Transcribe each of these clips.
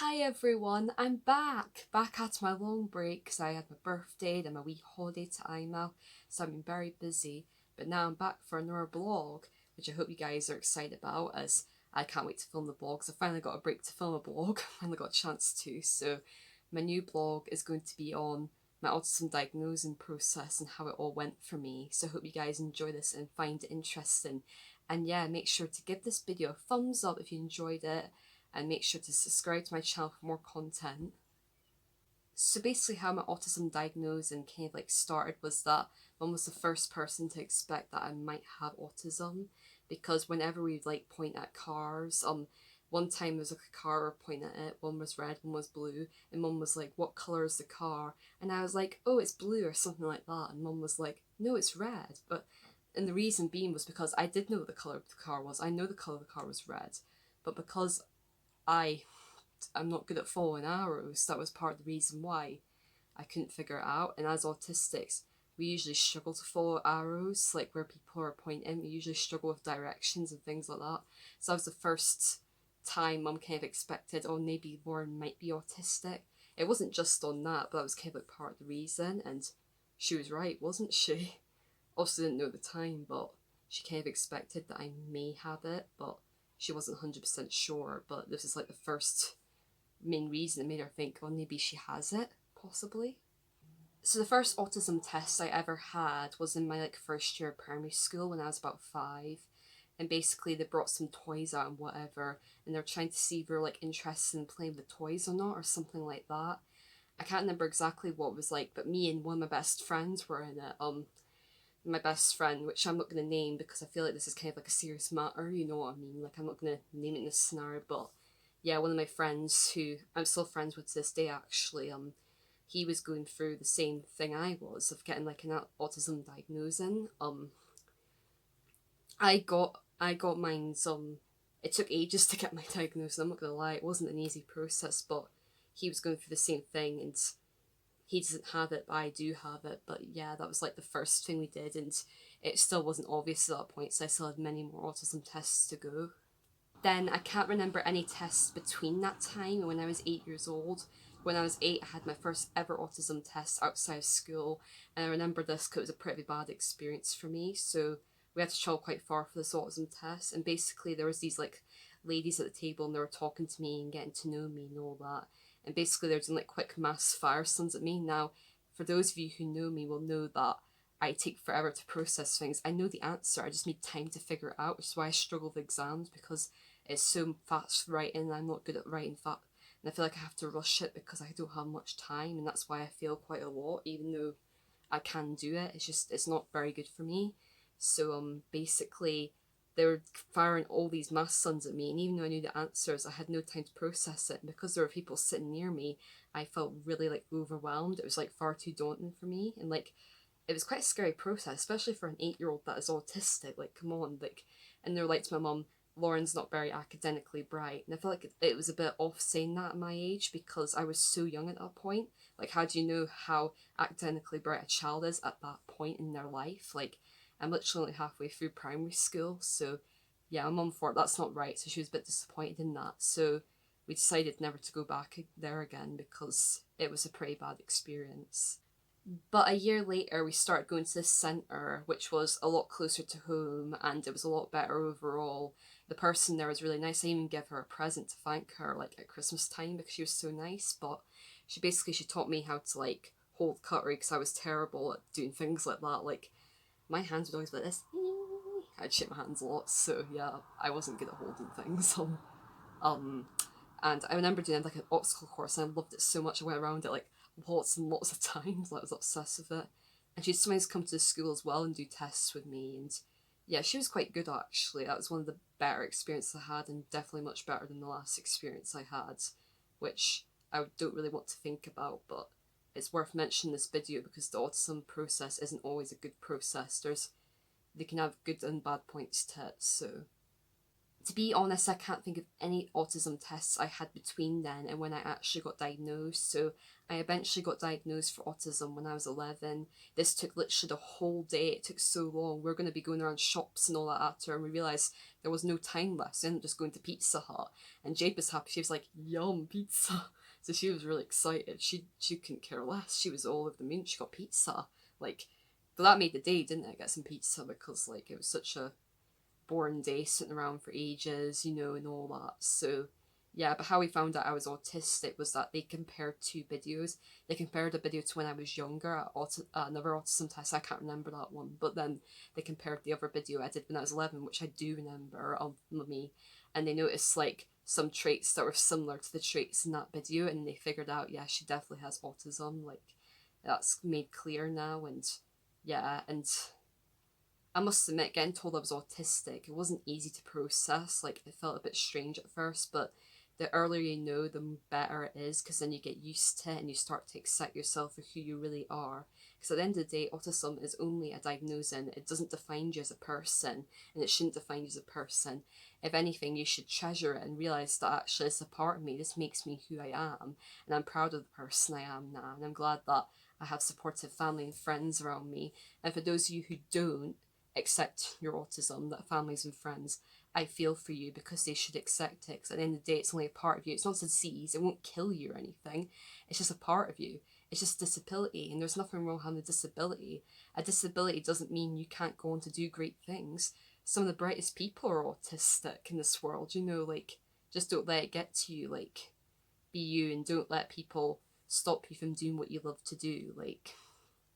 Hi everyone, I'm back at my long break because I had my birthday and my wee holiday to IMA, so I've been very busy. But now I'm back for another blog, which I hope you guys are excited about, as I can't wait to film the blog. So I finally got a break to film a blog, finally got a chance to. So my new blog is going to be on my autism diagnosing process and how it all went for me. So I hope you guys enjoy this and find it interesting. And yeah, make sure to give this video a thumbs up if you enjoyed it, and make sure to subscribe to my channel for more content. So basically how my autism diagnosing kind of like started was that mum was the first person to expect that I might have autism, because whenever we'd like point at cars, one time there was like a car we were pointing at it, one was red, one was blue, and mum was like, what colour is the car? And I was like, oh, it's blue or something like that, and mum was like, no, it's red. And the reason being was because I did know what the colour of the car was. I know the colour of the car was red, but because I'm not good at following arrows, that was part of the reason why I couldn't figure it out. And as autistics, we usually struggle to follow arrows, like where people are pointing. We usually struggle with directions and things like that. So that was the first time mum kind of expected, oh, maybe Lauren might be autistic. It wasn't just on that, but that was kind of like part of the reason. And she was right, wasn't she? Also didn't know at the time, but she kind of expected that I may have it, but she wasn't 100% sure. But this is like the first main reason that made her think, well, maybe she has it, possibly. So the first autism test I ever had was in my first year of primary school when I was about 5. And basically they brought some toys out and whatever, and they're trying to see if we were interested in playing with toys or not, or something like that. I can't remember exactly what it was like, but me and one of my best friends were in it. My best friend, which I'm not going to name because I feel like this is kind of like a serious matter, you know what I mean? I'm not going to name it in this scenario, but yeah, one of my friends who I'm still friends with to this day actually, he was going through the same thing I was, of getting an autism diagnosing. I got mine's it took ages to get my diagnosis, I'm not gonna lie, it wasn't an easy process, but he was going through the same thing, and he doesn't have it, but I do have it. But yeah, that was the first thing we did, and it still wasn't obvious at that point, so I still had many more autism tests to go. Then I can't remember any tests between that time and when I was 8 years old. When I was 8, I had my first ever autism test outside of school, and I remember this because it was a pretty bad experience for me. So we had to travel quite far for this autism test, and basically there was these ladies at the table, and they were talking to me and getting to know me and all that. And basically they were doing quick mass fire stuns at me. Now, for those of you who know me will know that I take forever to process things. I know the answer, I just need time to figure it out, which is why I struggle with exams, because it's so fast writing and I'm not good at writing fast, and I feel like I have to rush it because I don't have much time, and that's why I fail quite a lot, even though I can do it. It's not very good for me. So basically they were firing all these math sons at me, and even though I knew the answers, I had no time to process it, and because there were people sitting near me, I felt really overwhelmed. It was far too daunting for me, and it was quite a scary process, especially for an 8-year-old that is autistic. Come on, and they're to my mum, Lauren's not very academically bright. And I feel it was a bit off saying that at my age because I was so young at that point. How do you know how academically bright a child is at that point in their life? I'm literally only halfway through primary school, so yeah, my mum thought that's not right, so she was a bit disappointed in that. So we decided never to go back there again because it was a pretty bad experience. But a year later, we started going to this centre, which was a lot closer to home, and it was a lot better overall. The person there was really nice. I even gave her a present to thank her, at Christmas time, because she was so nice. But she taught me how to hold cutlery, because I was terrible at doing things like that. My hands would always be like this. I'd shake my hands a lot, so yeah, I wasn't good at holding things. Um, and I remember doing an obstacle course, and I loved it so much. I went around it lots and lots of times. I was obsessed with it. And she'd sometimes come to the school as well and do tests with me. And yeah, she was quite good actually. That was one of the better experiences I had, and definitely much better than the last experience I had, which I don't really want to think about, but it's worth mentioning this video because the autism process isn't always a good process. They can have good and bad points to it, so To be honest, I can't think of any autism tests I had between then and when I actually got diagnosed. So I eventually got diagnosed for autism when I was 11. This took literally the whole day. It took so long. We are going to be going around shops and all that after, and we realised there was no time left. So I ended up just going to Pizza Hut. And Jade was happy. She was like, yum, pizza. So she was really excited. She couldn't care less. She was all over the moon. She got pizza. Like, but that made the day, didn't it? Get some pizza, because like it was such a boring day sitting around for ages, and all that. So yeah, but how we found out I was autistic was that they compared two videos. They compared a video to when I was younger at another autism test. I can't remember that one, but then they compared the other video I did when I was 11, which I do remember, of me, and they noticed like some traits that were similar to the traits in that video, and they figured out, yeah, she definitely has autism. Like, that's made clear now. And yeah, and I must admit, getting told I was autistic, it wasn't easy to process. Like, it felt a bit strange at first, but the earlier you know, the better it is, because then you get used to it and you start to accept yourself for who you really are. Because at the end of the day, autism is only a diagnosis. It doesn't define you as a person, and it shouldn't define you as a person. If anything, you should treasure it and realise that actually it's a part of me. This makes me who I am, and I'm proud of the person I am now, and I'm glad that I have supportive family and friends around me. And for those of you who don't accept your autism, that families and friends, I feel for you, because they should accept it. Because at the end of the day, it's only a part of you. It's not a disease. It won't kill you or anything. It's just a part of you. It's just disability, and there's nothing wrong having a disability. A disability doesn't mean you can't go on to do great things. Some of the brightest people are autistic in this world. Like, just don't let it get to you. Like, be you, and don't let people stop you from doing what you love to do. Like,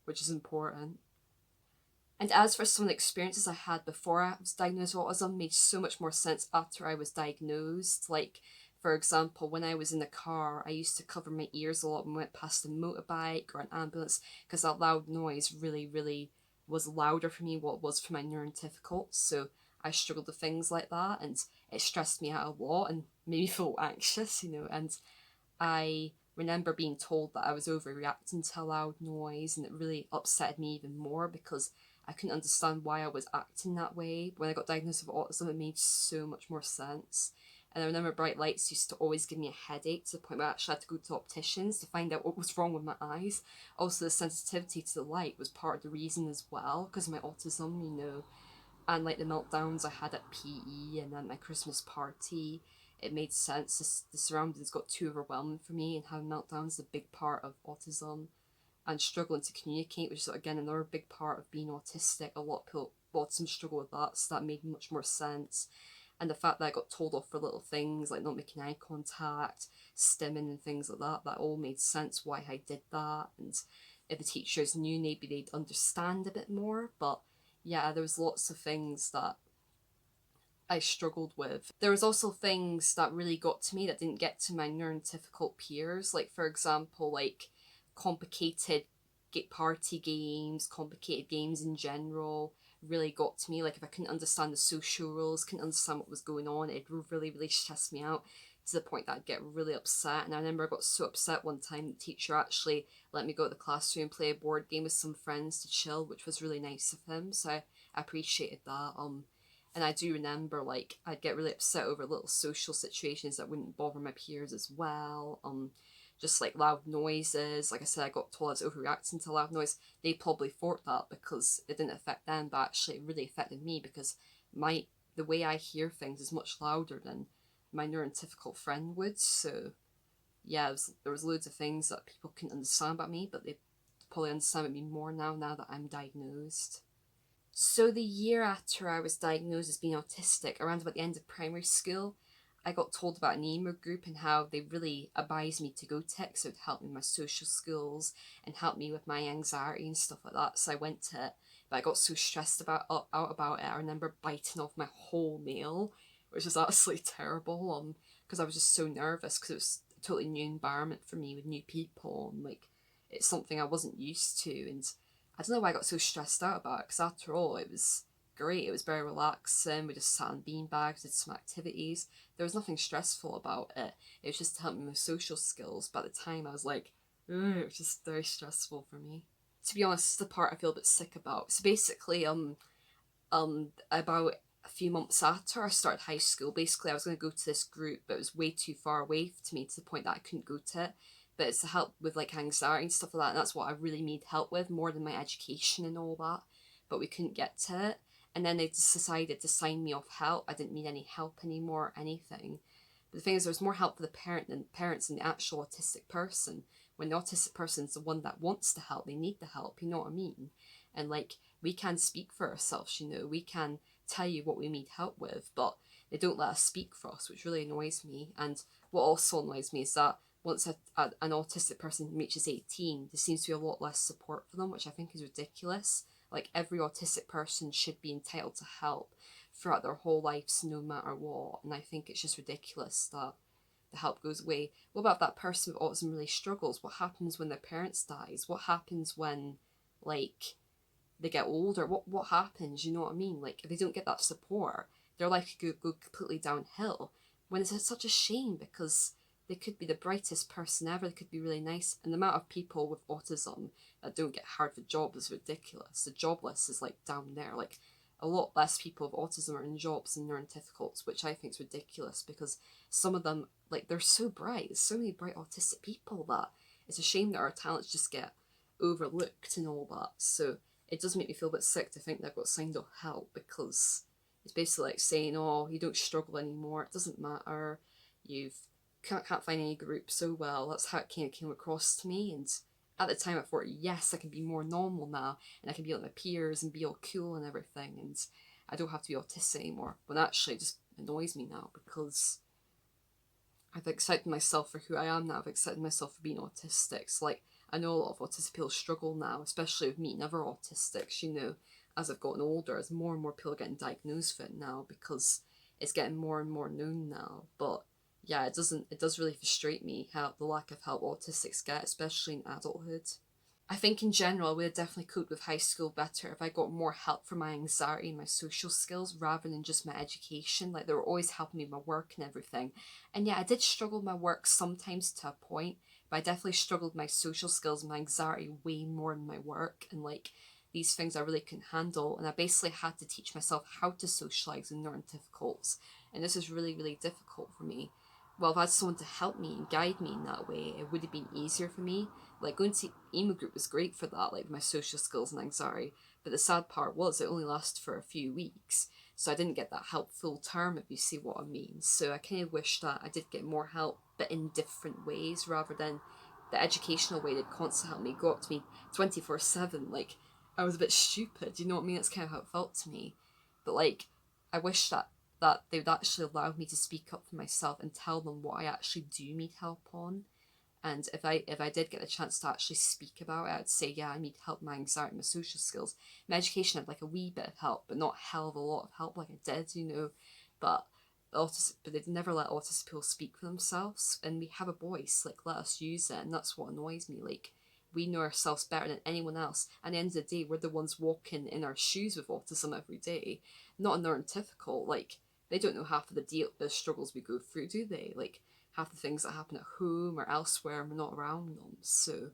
which is important. And as for some of the experiences I had before I was diagnosed with autism, made so much more sense after I was diagnosed. Like, for example, when I was in the car, I used to cover my ears a lot when we went past a motorbike or an ambulance, because that loud noise really, really was louder for me what it was for my neurotypical. So I struggled with things like that, and it stressed me out a lot and made me feel anxious, and I remember being told that I was overreacting to a loud noise, and it really upset me even more, because I couldn't understand why I was acting that way. When I got diagnosed with autism, it made so much more sense. And I remember bright lights used to always give me a headache, to the point where I actually had to go to opticians to find out what was wrong with my eyes. Also, the sensitivity to the light was part of the reason as well, because of my autism. And like the meltdowns I had at PE and then my Christmas party, it made sense. The surroundings got too overwhelming for me, and having meltdowns is a big part of autism. And struggling to communicate, which is again another big part of being autistic. A lot of people with autism struggle with that, so that made much more sense. And the fact that I got told off for little things like not making eye contact, stimming and things like that, that all made sense why I did that. And if the teachers knew, maybe they'd understand a bit more. But yeah, there was lots of things that I struggled with. There was also things that really got to me that didn't get to my neurotypical peers. Like, for example, like complicated party games, complicated games in general really got to me. Like, if I couldn't understand the social rules, couldn't understand what was going on, it really, really stressed me out, to the point that I'd get really upset. And I remember I got so upset one time the teacher actually let me go to the classroom and play a board game with some friends to chill, which was really nice of him. So I appreciated that. And I do remember, like, I'd get really upset over little social situations that wouldn't bother my peers as well. Just like loud noises. Like I said, I got told I was overreacting to loud noise. They probably thought that because it didn't affect them, but actually it really affected me, because the way I hear things is much louder than my neurotypical friend would. So yeah, there was loads of things that people couldn't understand about me, but they probably understand about me more now that I'm diagnosed. So the year after I was diagnosed as being autistic, around about the end of primary school, I got told about a nemo group and how they really advised me to go to it, so it helped me with my social skills and helped me with my anxiety and stuff like that. So I went to it, but I got so stressed out about it. I remember biting off my whole nail, which was absolutely terrible. Because I was just so nervous, because it was a totally new environment for me with new people, and like it's something I wasn't used to. And I don't know why I got so stressed out about it, because after all, it was great. It was very relaxing. We just sat on beanbags, did some activities. There was nothing stressful about it. It was just to help me with social skills. But at the time, I was like, it was just very stressful for me. To be honest, this is the part I feel a bit sick about. So basically, about a few months after I started high school. Basically, I was going to go to this group, but it was way too far away to me, to the point that I couldn't go to it. But it's to help with like anxiety and stuff like that, and that's what I really need help with, more than my education and all that. But we couldn't get to it. And then they just decided to sign me off help. I didn't need any help anymore or anything. But the thing is, there was more help for the parents than the actual autistic person. When the autistic person's the one that wants the help, they need the help, you know what I mean? And like, we can speak for ourselves, you know, we can tell you what we need help with, but they don't let us speak for us, which really annoys me. And what also annoys me is that once an autistic person reaches 18, there seems to be a lot less support for them, which I think is ridiculous. Like, every autistic person should be entitled to help throughout their whole lives, no matter what. And I think it's just ridiculous that the help goes away. What about that person with autism really struggles? What happens when their parents dies? What happens when, like, they get older? What happens? You know what I mean? Like, if they don't get that support, their life could go completely downhill. When it's such a shame, because they could be the brightest person ever. They could be really nice. And the amount of people with autism that don't get hired for jobs is ridiculous. The job list is like down there. Like, a lot less people with autism are in jobs than neurotypicals, which I think is ridiculous, because some of them, like, they're so bright. There's so many bright autistic people that it's a shame that our talents just get overlooked and all that. So it does make me feel a bit sick to think they've got signed off help, because it's basically like saying, oh, you don't struggle anymore, it doesn't matter, you've can't find any group so well. That's how it came across to me. And at the time I thought, yes, I can be more normal now, and I can be like my peers and be all cool and everything, and I don't have to be autistic anymore. But actually it just annoys me now, because I've accepted myself for who I am now. I've accepted myself for being autistic. So, like, I know a lot of autistic people struggle now, especially with meeting other autistics, you know, as I've gotten older, as more and more people are getting diagnosed with it now, because it's getting more and more known now. But yeah, it does really frustrate me how the lack of help autistics get, especially in adulthood. I think in general, I would have definitely coped with high school better if I got more help for my anxiety and my social skills rather than just my education. Like, they were always helping me with my work and everything. And yeah, I did struggle with my work sometimes to a point, but I definitely struggled with my social skills and my anxiety way more than my work. And like, these things I really couldn't handle. And I basically had to teach myself how to socialise in non-difficults. And this is really, really difficult for me. Well, if I had someone to help me and guide me in that way, it would have been easier for me. Like, going to emo group was great for that, like my social skills and anxiety. But the sad part was it only lasted for a few weeks. So I didn't get that help full term, if you see what I mean. So I kind of wish that I did get more help, but in different ways, rather than the educational way they'd constantly help me, go up to me 24/7. Like, I was a bit stupid, you know what I mean? That's kind of how it felt to me. But like, I wish that they would actually allow me to speak up for myself and tell them what I actually do need help on. And if I did get the chance to actually speak about it, I'd say, yeah, I need help with my anxiety, my social skills. My education had like a wee bit of help, but not a hell of a lot of help like I did, you know. But but they'd never let autistic people speak for themselves, and we have a voice. Like, let us use it, and that's what annoys me. Like, we know ourselves better than anyone else. And at the end of the day, we're the ones walking in our shoes with autism every day, not a neurotypical. Like, they don't know half of the struggles we go through, do they? Like, half the things that happen at home or elsewhere, and we're not around them. So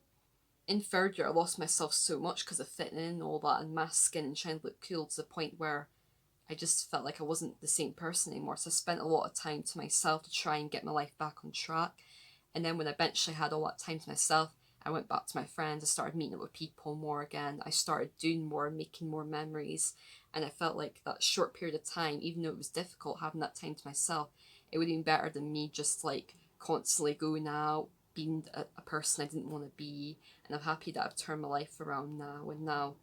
in third year, I lost myself so much because of fitting in and all that, and masking and trying to look cool, to the point where I just felt like I wasn't the same person anymore. So I spent a lot of time to myself to try and get my life back on track. And then when I eventually had all that time to myself, I went back to my friends. I started meeting up with people more again. I started doing more, making more memories. And I felt like that short period of time, even though it was difficult having that time to myself, it would have been better than me just like constantly going out, being a person I didn't want to be. And I'm happy that I've turned my life around now. And now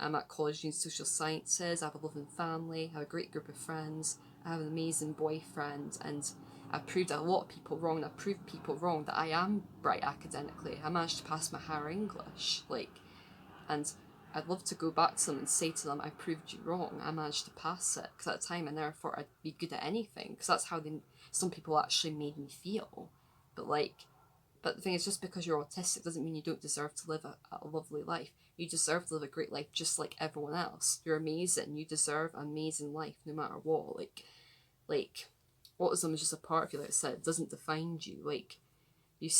I'm at college doing social sciences. I have a loving family. I have a great group of friends. I have an amazing boyfriend. And I've proved a lot of people wrong. And I've proved people wrong that I am bright academically. I managed to pass my higher English. And I'd love to go back to them and say to them, I proved you wrong. I managed to pass it. Because at the time I never thought I'd be good at anything. Because that's how some people actually made me feel. But the thing is, just because you're autistic doesn't mean you don't deserve to live a lovely life. You deserve to live a great life just like everyone else. You're amazing. You deserve an amazing life no matter what. Like autism is just a part of you, like I said. It doesn't define you. Like, you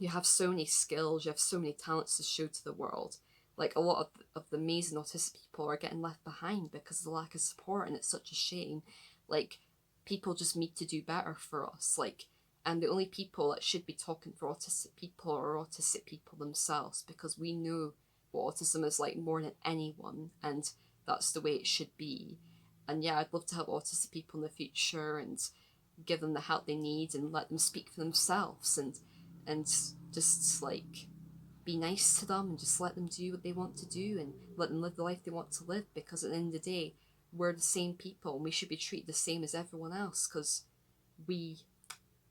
have so many skills, you have so many talents to show to the world. Like, a lot of the amazing autistic people are getting left behind because of the lack of support, and it's such a shame. Like, people just need to do better for us. Like, and the only people that should be talking for autistic people are autistic people themselves, because we know what autism is like more than anyone, and that's the way it should be. And yeah, I'd love to help autistic people in the future and give them the help they need and let them speak for themselves, and just like be nice to them and just let them do what they want to do and let them live the life they want to live, because at the end of the day, we're the same people and we should be treated the same as everyone else, because we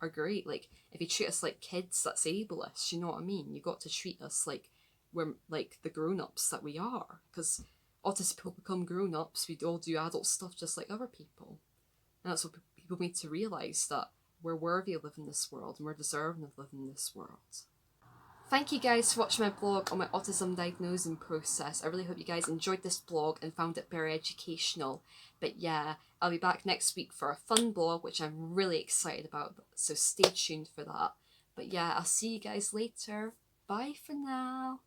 are great. Like, if you treat us like kids, that's ableist, you know what I mean? You got to treat us like we're like the grown-ups that we are, because autistic people become grown-ups, we all do adult stuff just like other people. And that's what people need to realise, that we're worthy of living in this world and we're deserving of living in this world. Thank you guys for watching my blog on my autism diagnosing process. I really hope you guys enjoyed this blog and found it very educational. But yeah, I'll be back next week for a fun blog, which I'm really excited about, so stay tuned for that. But yeah, I'll see you guys later. Bye for now.